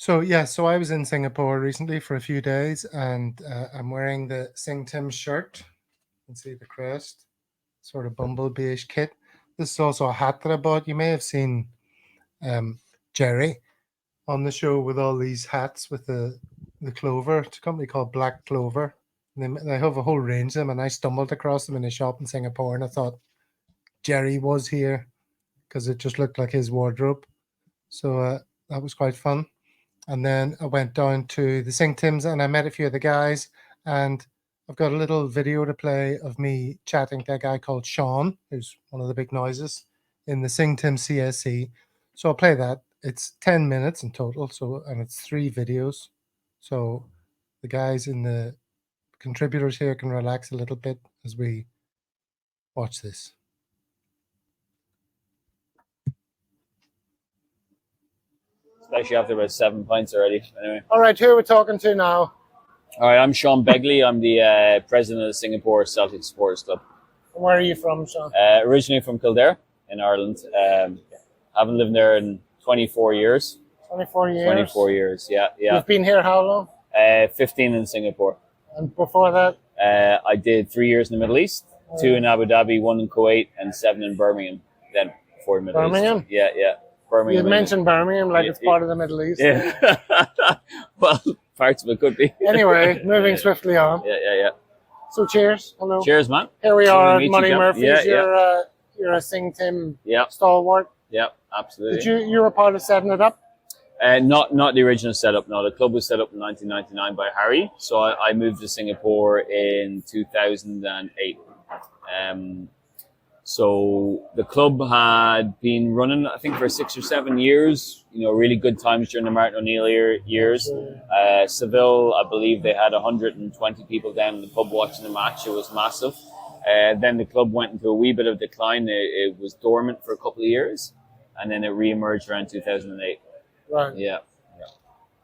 So I was in Singapore recently for a few days, and I'm wearing the SingTims shirt. You can see the crest, sort of bumblebee-ish kit. This is also a hat that I bought. You may have seen Jerry on the show with all these hats with the clover. It's a company called Black Clover. They have a whole range of them, and I stumbled across them in a shop in Singapore, and I thought Jerry was here because it just looked like his wardrobe. So that was quite fun. And then I went down to the SingTims and I met a few of the guys. And I've got a little video to play of me chatting to a guy called Sean, who's one of the big noises in the SingTims CSC. So I'll play that. It's 10 minutes in total, and it's 3 videos. So the guys in the contributors here can relax a little bit as we watch this. Especially after about 7 pints already. Anyway. All right, who are we talking to now? All right, I'm Sean Begley. I'm the president of the Singapore Celtic Supporters Club. Where are you from, Sean? Originally from Kildare in Ireland. Haven't lived there in 24 years. 24 years? 24 years, yeah. You've been here how long? 15 in Singapore. And before that? I did 3 years in the Middle East, 2 in Abu Dhabi, 1 in Kuwait, and 7 in Birmingham. Then 4 in the Middle East. Yeah. Birmingham. You mentioned Birmingham like it's part of the Middle East. Yeah. Well, parts of it could be. Anyway, moving swiftly on. Yeah. So cheers. Hello. Cheers, man. Here we are at Money you, Murphy's. Yeah, you're a SingTim yeah. stalwart. Yeah, absolutely. Did you were part of setting it up? Not the original setup. No, the club was set up in 1999 by Harry. So I moved to Singapore in 2008. So the club had been running, I think, for 6 or 7 years. You know, really good times during the Martin O'Neill years. Seville, I believe they had 120 people down in the pub watching the match. It was massive. Then the club went into a wee bit of decline. It was dormant for a couple of years, and then it re-emerged around 2008. Right. Yeah.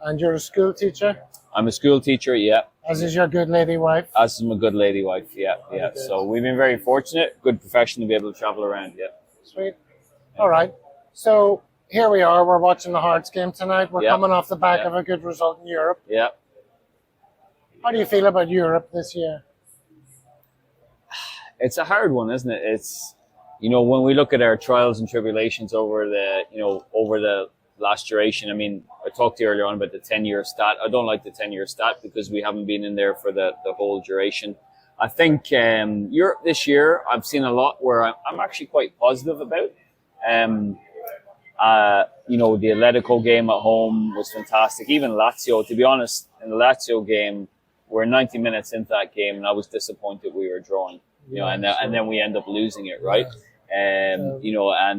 And you're a school teacher? I'm a school teacher, yeah. As is your good lady wife? As is my good lady wife, yeah. So we've been very fortunate, good profession to be able to travel around, yeah. Sweet. All right. So here we are. We're watching the Hearts game tonight. We're coming off the back of a good result in Europe. Yeah. How do you feel about Europe this year? It's a hard one, isn't it? It's, when we look at our trials and tribulations over the last duration. I mean, I talked to you earlier on about the 10-year stat. I don't like the 10-year stat because we haven't been in there for the whole duration. I think Europe this year, I've seen a lot where I'm actually quite positive about. The Atletico game at home was fantastic. Even Lazio, to be honest, in the Lazio game, we're 90 minutes into that game and I was disappointed we were drawing. And then we end up losing it, right? And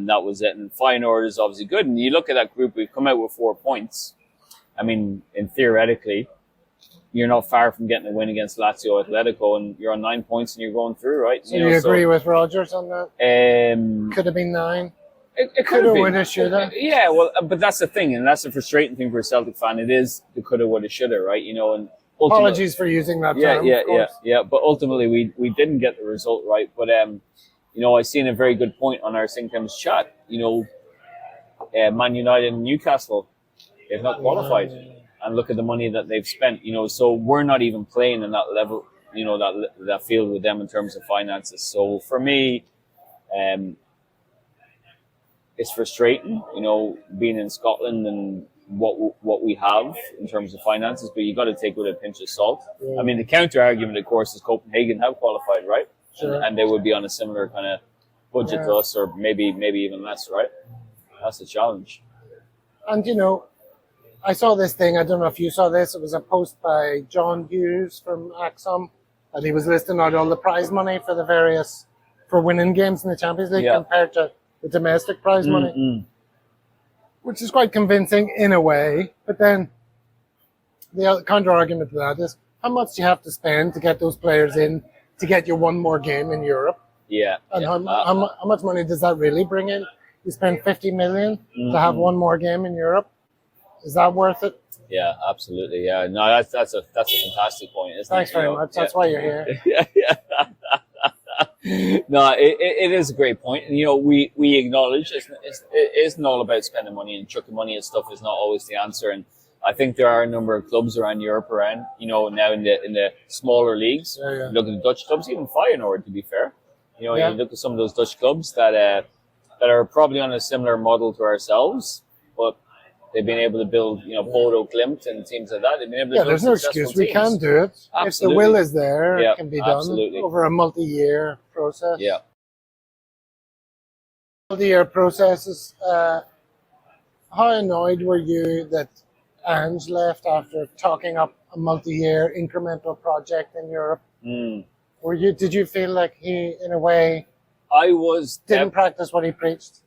that was it. And Feyenoord is obviously good. And you look at that group, we've come out with 4 points. I mean, theoretically, you're not far from getting a win against Lazio Atletico, and you're on 9 points and you're going through, right? So you agree with Rogers on that? Could have been 9. It could have woulda, shoulda. Yeah, well, but that's the thing, and that's the frustrating thing for a Celtic fan. It is the coulda, woulda, shoulda, right? And apologies for using that term. Yeah. But ultimately, we didn't get the result right. But I seen a very good point on our SingTims chat. Man United and Newcastle, they've not qualified, and look at the money that they've spent. So we're not even playing in that level, that field with them in terms of finances. So for me, it's frustrating, being in Scotland and what we have in terms of finances, but you got to take it with a pinch of salt. Yeah. I mean, the counter argument, of course, is Copenhagen have qualified, right? Sure. And they would be on a similar kind of budget to us, or maybe even less, right? That's a challenge. And I saw this thing. I don't know if you saw this. It was a post by John Hughes from Axom, and he was listing out all the prize money for winning games in the Champions League compared to the domestic prize money, which is quite convincing in a way. But then the counter argument to that is, how much do you have to spend to get those players in to get you one more game in Europe? Yeah. And how much money does that really bring in? You spend 50 million to have one more game in Europe. Is that worth it? Yeah, absolutely. Yeah, no, that's a fantastic point. Isn't Thanks very much. That's why you're here. Yeah. No, it is a great point. And, we acknowledge it isn't all about spending money, and chucking money and stuff is not always the answer. And I think there are a number of clubs around Europe now in the smaller leagues. Yeah. Look at the Dutch clubs, even Feyenoord, to be fair. You look at some of those Dutch clubs that are probably on a similar model to ourselves, but they've been able to build, Bodo Glimt and teams like that. They've been able to build there's no successful excuse. We teams. can do it. Absolutely. If the will is there, it can be done absolutely. over a multi-year process. Yeah. Multi-year processes. How annoyed were you that Ange left after talking up a multi-year incremental project in Europe? Did you feel like he, in a way, didn't practice what he preached?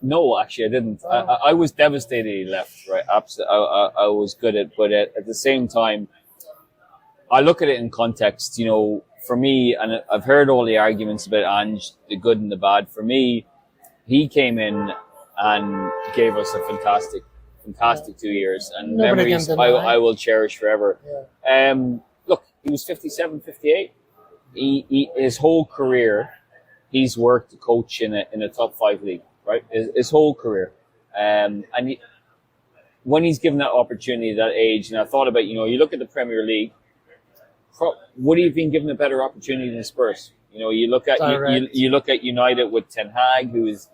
No, actually, I didn't. I was devastated he left. Right, absolutely. I was good but at the same time, I look at it in context. For me, and I've heard all the arguments about Ange, the good and the bad. For me, he came in and gave us a fantastic 2 years, and memories I will cherish forever. Yeah. Look, he was 57, 58. His whole career, he's worked to coach in a top 5 league, right? His whole career. When he's given that opportunity at that age, and I thought about, you look at the Premier League, would he have been given a better opportunity than Spurs? You look at you look at United with Ten Hag, who is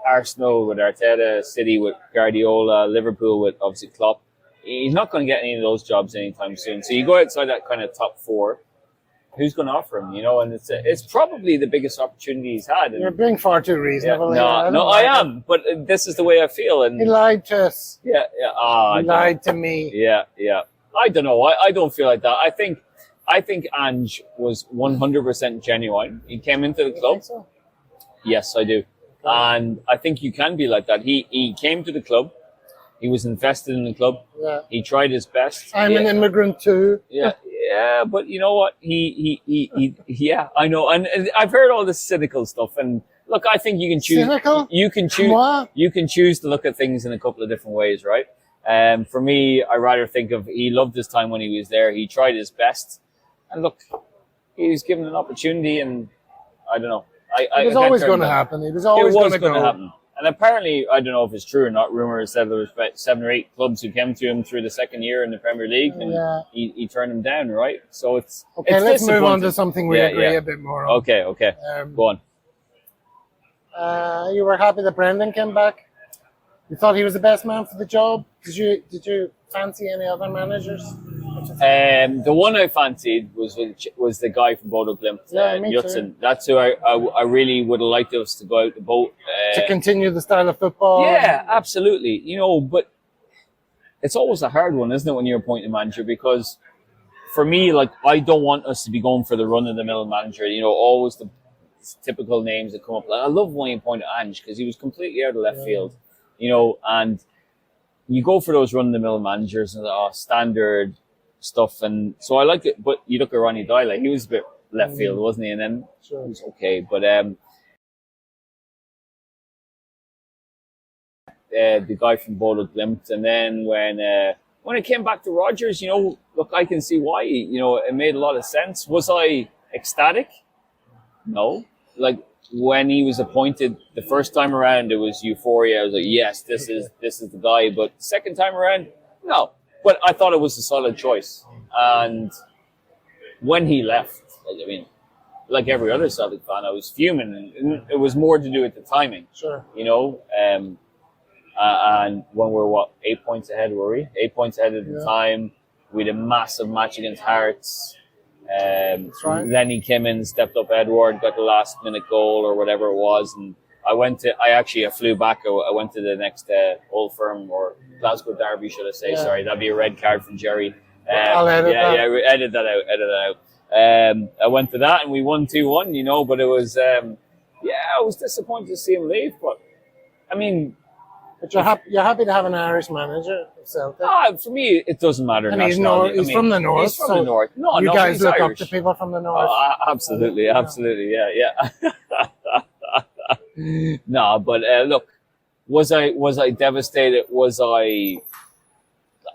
Arsenal with Arteta, City with Guardiola, Liverpool with obviously Klopp. He's not going to get any of those jobs anytime soon. So you go outside that kind of top 4. Who's going to offer him? And it's probably the biggest opportunity he's had. You're being far too reasonable. I am, but this is the way I feel. And he lied to us. Yeah. He lied to me. Yeah. I don't know. I don't feel like that. I think Ange was 100% genuine. He came into the club. You think so? Yes, I do. And I think you can be like that. He came to the club. He was invested in the club. Yeah. He tried his best. I'm an immigrant too. Yeah, but you know what? I know. And I've heard all this cynical stuff. And look, I think you can choose. Cynical? You can choose. What? You can choose to look at things in a couple of different ways, right? For me, I rather think of he loved his time when he was there. He tried his best, and look, he was given an opportunity, and I don't know. It was always going to happen. It was always going to happen. And apparently, I don't know if it's true or not, rumors said there was about 7 or 8 clubs who came to him through the second year in the Premier League, and he turned them down, right? So it's okay. Let's move on to something we agree a bit more on. Okay. Go on. You were happy that Brendan came back? You thought he was the best man for the job? Did you fancy any other managers? The one I fancied was the guy from Bodo Glimt, Jutsen. That's who I really would have liked us to go out the boat. To continue the style of football? Yeah, absolutely. But it's always a hard one, isn't it, when you're appointing a manager? Because for me, I don't want us to be going for the run-of-the-mill manager. Always the typical names that come up. I love when you appointed Ange because he was completely out of left field. And you go for those run-of-the-mill managers and standard stuff, and so I like it. But you look at Ronnie Dyla, he was a bit left field, wasn't he? And then he was okay, but the guy from Bodo Glimt, and then when it came back to Rodgers, look, I can see why. It made a lot of sense. Was I ecstatic? No. When he was appointed the first time around, it was euphoria. I was like, yes, this is the guy. But the second time around, no. But I thought it was a solid choice. And when he left, like every other Celtic fan, I was fuming. And it was more to do with the timing. Sure. And when we're 8 points ahead, were we? 8 points ahead at the time. We had a massive match against Hearts. That's right. Then he came in, stepped up Edward, got the last minute goal or whatever it was, and I flew back. I went to the next Old Firm or Glasgow Derby, should I say? Sorry, that'd be a red card from Jerry. I'll edit that. Yeah, edit that out. I went to that and we won 2-1. But it was I was disappointed to see him leave, but But you're happy to have an Irish manager of Celtic? For me, it doesn't matter. And he's from the north. He's from the north. No, you guys look Irish. up to people from the north. Absolutely, yeah. No, but look, was I devastated? Was I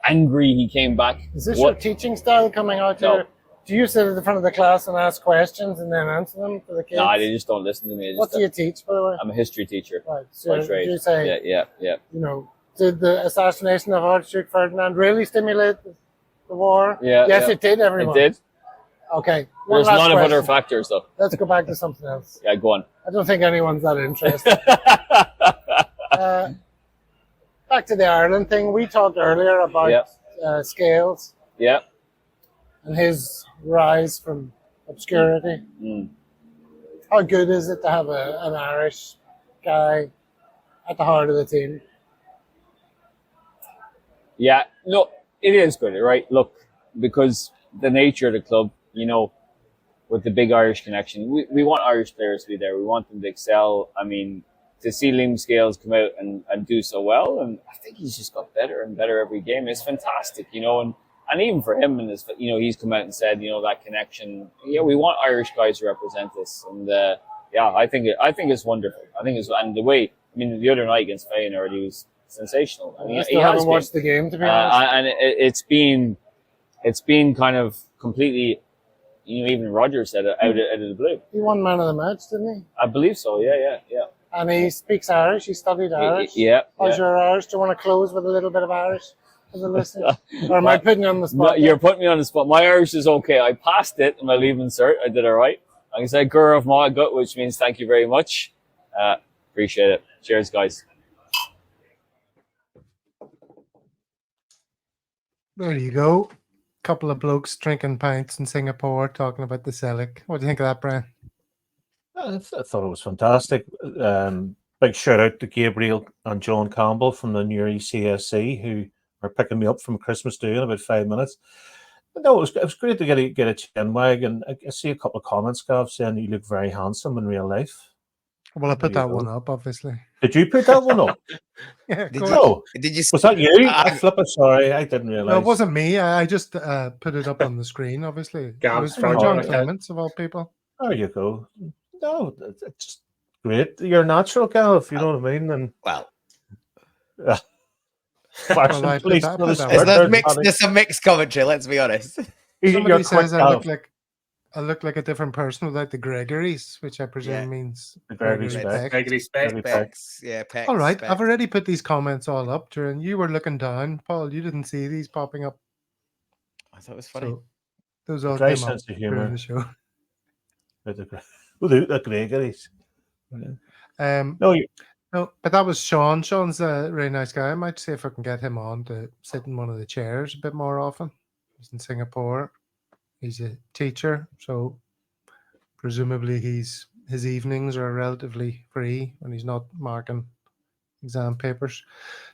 angry he came back? Is this your teaching style coming out here? Do you sit at the front of the class and ask questions and then answer them for the kids? No, they just don't listen to me. What do you teach, by the way? I'm a history teacher. Right. So By trade. you say, yeah. you know, did the assassination of Archduke Ferdinand really stimulate the war? Yeah. Yes, it did, everyone. It did. Okay. There's a lot of other factors, though. Let's go back to something else. Yeah, go on. I don't think anyone's that interested. Back to the Ireland thing. We talked earlier about Scales. Yeah. And his rise from obscurity. Mm. How good is it to have an Irish guy at the heart of the team? Yeah, no, it is good, right? Look, because the nature of the club, you know, with the big Irish connection, we want Irish players to be there. We want them to excel. I mean, to see Liam Scales come out and do so well, and I think he's just got better and better every game. It's fantastic, you know, and even for him, and his, you know, he's come out and said, you know, that connection. Yeah, we want Irish guys to represent us, and yeah, I think it's wonderful. I think it's, and the way, I mean, the other night against Feyenoord, he was sensational. I mean, I still haven't watched the game, to be honest. And it's been kind of completely, you know, even Roger said it out of the blue. He won man of the match, didn't he? I believe so. Yeah. And he speaks Irish. He studied Irish. Yeah. How's your Irish? Do you want to close with a little bit of Irish for the listeners? Or am I putting you on the spot? No, you're putting me on the spot. My Irish is okay. I passed it in my leaving cert. I did all right. I can say "Gur of my gut," which means thank you very much. Appreciate it. Cheers, guys. There you go. Couple of blokes drinking pints in Singapore, talking about the Celtic. What do you think of that, Brian? I thought it was fantastic. Big shout out to Gabriel and John Campbell from the Newry CSC who are picking me up from Christmas Day in about 5 minutes. But no, it was great to get a chin wag, and I see a couple of comments, Gav, saying you look very handsome in real life. Well, I put that one up, obviously. Did you put that one up? Yeah, Did you? Was that you? I flip it. Sorry, I didn't realize. No, it wasn't me. I just put it up on the screen. Obviously, it was from John Clements of all people. There you go. No, it's just great. You're a natural, Gal, if you know what I mean. And well, there's some mixed commentary. Let's be honest. Somebody says I look like a different person without the Gregories, which I presume means the Gregory Specs. Yeah, Pecs. All right, I've already put these comments all up. During you were looking down, Paul. You didn't see these popping up. I thought it was funny. So those all came came up during the show. The Gregories. No, but that was Sean. Sean's a really nice guy. I might see if I can get him on to sit in one of the chairs a bit more often. He's in Singapore. He's a teacher, so presumably his evenings are relatively free when he's not marking exam papers.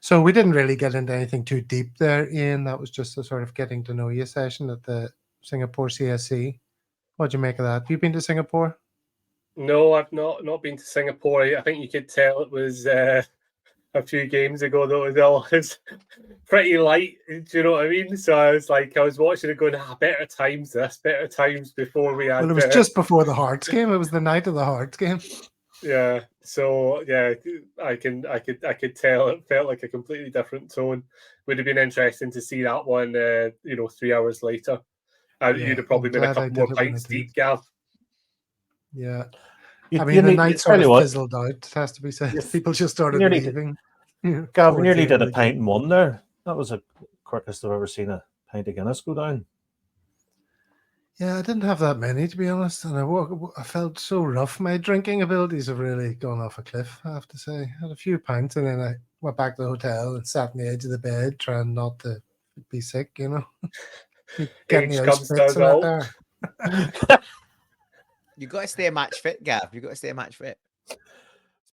So we didn't really get into anything too deep there, Ian. That was just a sort of getting to know you session at the Singapore CSC. What'd you make of that? Have you been to Singapore? No, I've not been to Singapore. I think you could tell it was a few games ago, though. It was pretty light. Do you know what I mean? So I was watching it going, better times before we had. Well, it was just before the Hearts game. It was the night of the Hearts game. Yeah. So yeah, I could tell it felt like a completely different tone. Would have been interesting to see that one. 3 hours later, you'd have probably been a couple more pints deep, Gav. Yeah. I mean, the night sort of fizzled out, it has to be said. People just started leaving. Gav, we nearly did a pint and one there. That was the quickest I've ever seen a pint of Guinness go down. Yeah, I didn't have that many, to be honest. And I felt so rough. My drinking abilities have really gone off a cliff, I have to say. I had a few pints and then I went back to the hotel and sat on the edge of the bed trying not to be sick, you know. Get me out spits and that there. You got to stay match fit, Gav. You got to stay match fit.